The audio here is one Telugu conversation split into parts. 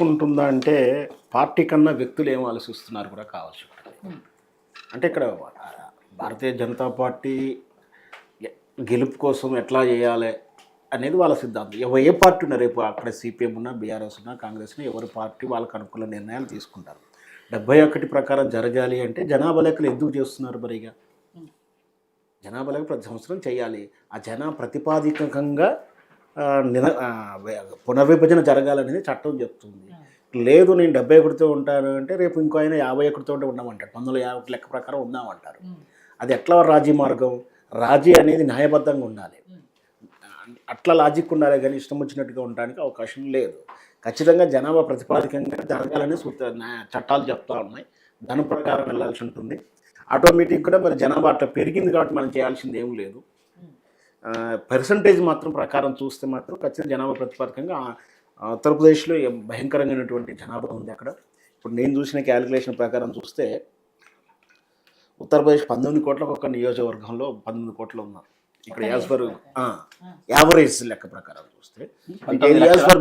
ఉంటుందా అంటే పార్టీ కన్నా వ్యక్తులు ఏం ఆలోచిస్తున్నారు కూడా కావచ్చు. అంటే ఇక్కడ భారతీయ జనతా పార్టీ గెలుపు కోసం ఎట్లా చేయాలి అనేది వాళ్ళ సిద్ధాంతం. ఏ పార్టీ ఉన్నా రేపు అక్కడ సిపిఎం ఉన్నా, బీఆర్ఎస్ ఉన్నా, కాంగ్రెస్ ఉన్నా, ఎవరి పార్టీ వాళ్ళకు అనుకూల నిర్ణయాలు తీసుకుంటారు. 71 ప్రకారం జరగాలి అంటే జనాభా లెక్కలు ఎందుకు చేస్తున్నారు మరిగా? జనాభా లెక్క ప్రతి సంవత్సరం చేయాలి. ఆ ప్రతిపాదికంగా పునర్విభజన జరగాలనేది చట్టం చెప్తుంది. లేదు నేను 71తో ఉంటాను అంటే రేపు ఇంకో ఆయన 51తో ఉండమంటాడు. 1951 లెక్క ప్రకారం ఉందామంటారు. అది ఎట్లా రాజీ మార్గం? రాజీ అనేది న్యాయబద్ధంగా ఉండాలి. అట్లా లాజిక్ ఉండాలి కానీ ఇష్టం వచ్చినట్టుగా ఉండడానికి అవకాశం లేదు. ఖచ్చితంగా జనాభా ప్రతిపాదికంగా జరగాలని చట్టాలు చెప్తా ఉన్నాయి. దాని ప్రకారం వెళ్ళాల్సి ఉంటుంది. ఆటోమేటిక్ కూడా మరి జనాభా అట్లా పెరిగింది కాబట్టి మనం చేయాల్సింది ఏం లేదు. పర్సంటేజ్ మాత్రం ప్రకారం చూస్తే మాత్రం ఖచ్చితంగా జనాభా ప్రతిపాదికంగా ఉత్తరప్రదేశ్లో భయంకరమైనటువంటి జనాభా ఉంది అక్కడ. ఇప్పుడు నేను చూసిన క్యాలిక్యులేషన్ ప్రకారం చూస్తే ఉత్తరప్రదేశ్ 19 కోట్లకు ఒక నియోజకవర్గంలో 19 కోట్లు ఉన్నారు. ఇక్కడ యావరేజ్ లెక్క ప్రకారం చూస్తే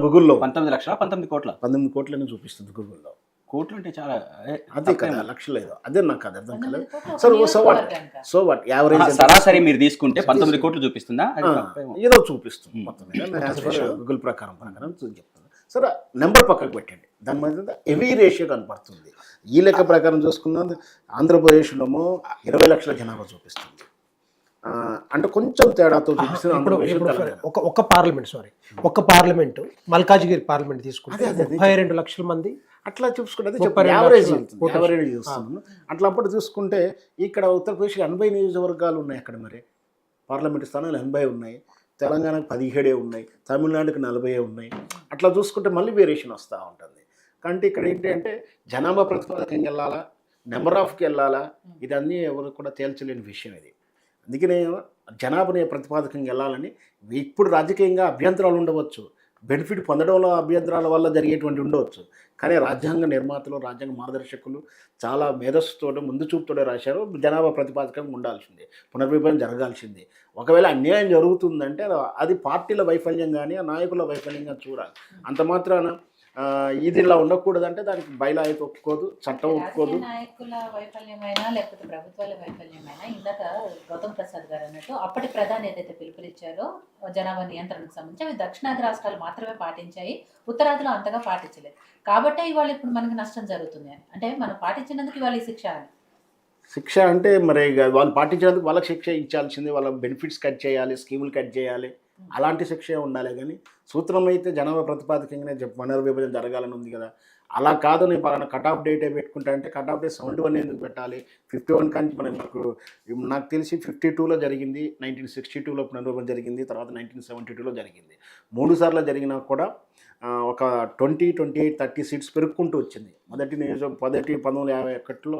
గూగుల్లో 19 కోట్లని చూపిస్తుంది గూగుల్లో. కోట్లు అంటే చాలా అదే కదా, లక్షలు లేదు. అదే నాకు అది అర్థం కాలేదు. సో వాట్ యావరేజ్ సరాసరి మీరు తీసుకుంటే 19 కోట్లు చూపిస్తుందా? ఏదో చూపిస్తుంది మొత్తం గూగుల్ ప్రకారం చెప్తుంది. సరే నెంబర్ పక్కకు పెట్టండి, దాని మీద హెవీ రేషియో కనపడుతుంది. ఈ లెక్క ప్రకారం చూసుకున్న ఆంధ్రప్రదేశ్లో 20 లక్షల జనాభా చూపిస్తుంది. అంటే కొంచెం తేడాతో చూపిస్తుంది. ఒక పార్లమెంట్ మల్కాజ్గిరి పార్లమెంట్ తీసుకుంటే 32 లక్షల మంది అట్లా చూసుకుంటే యావరేజ్ చూస్తున్నాను. అట్లా అప్పుడు చూసుకుంటే ఇక్కడ ఉత్తరప్రదేశ్ 80 నియోజకవర్గాలు ఉన్నాయి. అక్కడ మరి పార్లమెంట్ స్థానాలు 80 ఉన్నాయి. తెలంగాణకు 17 ఉన్నాయి. తమిళనాడుకి 40 ఉన్నాయి. అట్లా చూసుకుంటే మళ్ళీ వేరియేషన్ వస్తూ ఉంటుంది. కాబట్టి ఇక్కడ ఏంటంటే జనాభా ప్రతిపాదకంగా వెళ్ళాలా, నెంబర్ ఆఫ్కి వెళ్ళాలా, ఇదన్నీ ఎవరు కూడా తేల్చలేని విషయం ఇది. అందుకనే జనాభాని ప్రతిపాదకంగా వెళ్ళాలని ఇప్పుడు రాజకీయంగా అభ్యంతరాలు ఉండవచ్చు, బెనిఫిట్ పొందడంలో అభ్యంతరాల వల్ల జరిగేటువంటి ఉండవచ్చు. కానీ రాజ్యాంగ నిర్మాతలు, రాజ్యాంగ మార్గదర్శకులు చాలా మేధస్సుతో ముందు చూపుతోనే రాశారు జనాభా ప్రతిపాదకంగా ఉండాల్సిందే, పునర్విభజన జరగాల్సిందే. ఒకవేళ అన్యాయం జరుగుతుందంటే అది పార్టీల వైఫల్యం కానీ ఆ నాయకుల వైఫల్యంగా చూడాలి. అంత మాత్రాన ఇది ఇలా ఉండకూడదంటే దానికి బయలు అయితే ఒప్పుకోదు, చట్టం ఒప్పుకోదు. నాయకుల వైఫల్యమైనా లేకపోతే ప్రభుత్వాల వైఫల్యమైనా ఇందాక గౌతమ్ ప్రసాద్ గారు అన్నట్టు అప్పటి ప్రధాని ఏదైతే పిలుపునిచ్చారో జనాభా నియంత్రణకు సంబంధించి అవి దక్షిణాది రాష్ట్రాలు మాత్రమే పాటించాయి, ఉత్తరాదిలో అంతగా పాటించలేదు. కాబట్టి ఇవాళ ఇప్పుడు మనకి నష్టం జరుగుతుంది. అంటే మనం పాటించినందుకు ఇవాళ ఈ శిక్ష అంటే మరి వాళ్ళు పాటించినందుకు వాళ్ళకి శిక్ష ఇచ్చాల్సిందే. వాళ్ళ బెనిఫిట్స్ కట్ చేయాలి, స్కీములు కట్ చేయాలి, అలాంటి శిక్ష ఉండాలి. కానీ సూత్రం అయితే జనాభా ప్రతిపాదకంగానే పునర్విభజన జరగాలని ఉంది కదా. అలా కాదు నేను పలానా కట్ ఆఫ్ డేట్ పెట్టుకుంటా అంటే కట్ ఆఫ్ డేట్ 71 ఎందుకు పెట్టాలి? 51 కానీ నాకు తెలిసి 52లో జరిగింది, 1962లో పునర్విభజన జరిగింది, తర్వాత 1972లో జరిగింది. 3 సార్లు జరిగినా కూడా ఒక 20, 28, 30 సీట్స్ పెరుగుకుంటూ వచ్చింది. మొదటి 1951లో 52లో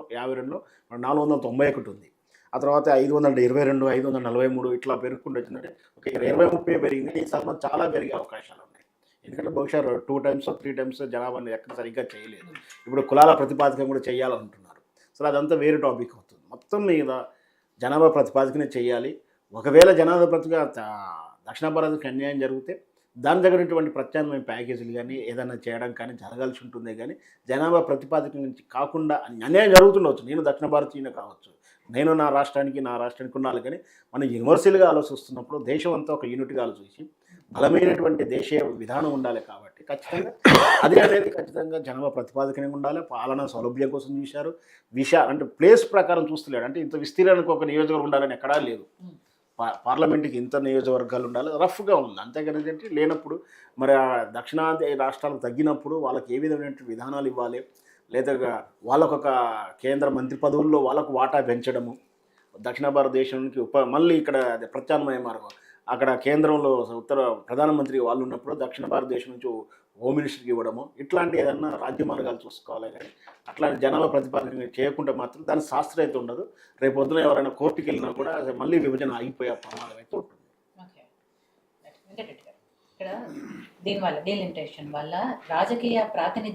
491 ఉంది. ఆ తర్వాత 522, 543 ఇట్లా పెరుగుకుంటూ వచ్చిందంటే ఒక 20-30 పెరిగింది. ఈసారి చాలా పెరిగే అవకాశాలు ఉన్నాయి. ఎందుకంటే బహుశా 2 టైమ్స్ 3 టైమ్స్ జనాభాని ఎక్కడ సరిగ్గా చేయలేదు. ఇప్పుడు కులాల ప్రతిపాదకం కూడా చేయాలనుకుంటున్నారు. సో అదంతా వేరే టాపిక్ అవుతుంది. మొత్తం మీద జనాభా ప్రతిపాదకనే చేయాలి. ఒకవేళ జనాభా దక్షిణ భారత్కి అన్యాయం జరిగితే దాని తగినటువంటి ప్రత్యామ్నాయ ప్యాకేజీలు కానీ ఏదైనా చేయడం కానీ జరగాల్సి ఉంటుంది. కానీ జనాభా ప్రతిపాదకం నుంచి కాకుండా అన్యాయం జరుగుతుండవచ్చు. నేను దక్షిణ భారతీయునే కావచ్చు, నేను నా రాష్ట్రానికి ఉండాలి. కానీ మనం యూనివర్సల్గా ఆలోచిస్తున్నప్పుడు దేశం అంతా ఒక యూనిట్గా ఆలోచించి బలమైనటువంటి దేశీయ విధానం ఉండాలి. కాబట్టి ఖచ్చితంగా అది అనేది ఖచ్చితంగా జనాభా ప్రతిపాదకనే ఉండాలి. పాలనా సౌలభ్యం కోసం చూశారు. అంటే ప్లేస్ ప్రకారం చూస్తలేడు. అంటే ఇంత విస్తీర్ణానికి ఒక నియోజకవర్గం ఉండాలని ఎక్కడా లేదు. పార్లమెంట్కి ఇంత నియోజకవర్గాలు ఉండాలి, రఫ్గా ఉంది. అంతేగాని ఏంటంటే లేనప్పుడు మరి దక్షిణాది రాష్ట్రాలకు తగ్గినప్పుడు వాళ్ళకి ఏ విధమైన విధానాలు ఇవ్వాలి, లేదా వాళ్ళకొక కేంద్ర మంత్రి పదవుల్లో వాళ్ళకు వాటా పెంచడము, దక్షిణ భారతదేశానికి మళ్ళీ ఇక్కడ ప్రత్యామ్నాయ మార్గం అక్కడ కేంద్రంలో ప్రధానమంత్రి వాళ్ళు ఉన్నప్పుడు దక్షిణ భారతదేశం నుంచి హోమ్ మినిస్టర్కి ఇవ్వడము, ఇట్లాంటి ఏదన్నా రాజ్య మార్గాలు చూసుకోవాలి. కానీ అట్లాంటి జనాభా ప్రతిపాదన చేయకుండా మాత్రం దాని శాస్త్రీయత ఉండదు. రేపు పొద్దున ఎవరైనా కోర్టుకి వెళ్ళినా కూడా మళ్ళీ విభజన ఆగిపోయే ప్రమాదం అయితే ఉంటుంది. ఇక్కడ దీనివల్ల డీలిమిటేషన్ వల్ల రాజకీయ ప్రాతినిధ్యం